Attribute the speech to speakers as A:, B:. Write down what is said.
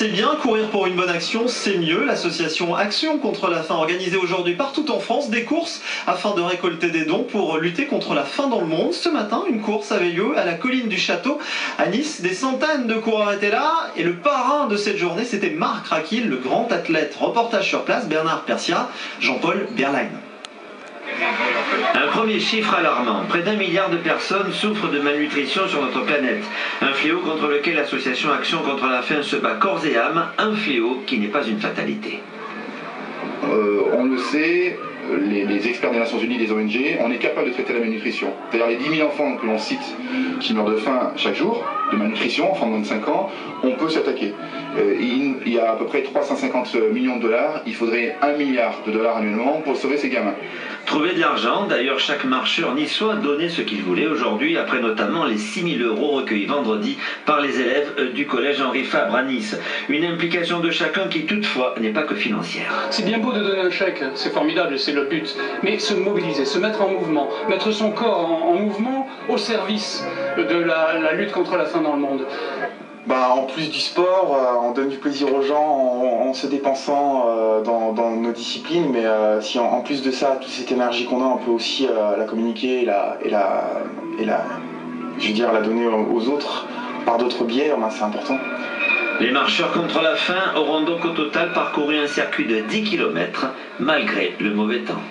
A: C'est bien, courir pour une bonne action, c'est mieux. L'association Action contre la faim organisée aujourd'hui partout en France des courses afin de récolter des dons pour lutter contre la faim dans le monde. Ce matin, une course avait lieu à la colline du Château à Nice. Des centaines de coureurs étaient là et le parrain de cette journée, c'était Marc Raquil, le grand athlète. Reportage sur place, Bernard Persia, Jean-Paul Berlein.
B: Un premier chiffre alarmant. Près d'1 milliard de personnes souffrent de malnutrition sur notre planète. Un fléau contre lequel l'association Action contre la faim se bat corps et âme. Un fléau qui n'est pas une fatalité.
C: On le sait, les experts des Nations Unies, des ONG, on est capable de traiter la malnutrition. C'est-à-dire les 10 000 enfants que l'on cite qui meurent de faim chaque jour, de malnutrition, enfants de moins de 5 ans, on peut s'attaquer. Il y a à peu près 350 millions de dollars, il faudrait 1 milliard de dollars annuellement pour sauver ces gamins.
B: Trouver de l'argent, d'ailleurs chaque marcheur niçois donnait ce qu'il voulait aujourd'hui, après notamment les 6 000 € recueillis vendredi par les élèves du collège Henri Fabre à Nice. Une implication de chacun qui toutefois n'est pas que financière.
D: C'est bien beau de donner un chèque, c'est formidable, c'est le but, mais se mobiliser, se mettre en mouvement, mettre son corps en mouvement au service de la lutte contre la faim dans le monde.
E: En plus du sport, on donne du plaisir aux gens en se dépensant dans nos disciplines, mais si en plus de ça, toute cette énergie qu'on a, on peut aussi la communiquer et la donner aux autres par d'autres biais, c'est important.
B: Les marcheurs contre la faim auront donc au total parcouru un circuit de 10 km malgré le mauvais temps.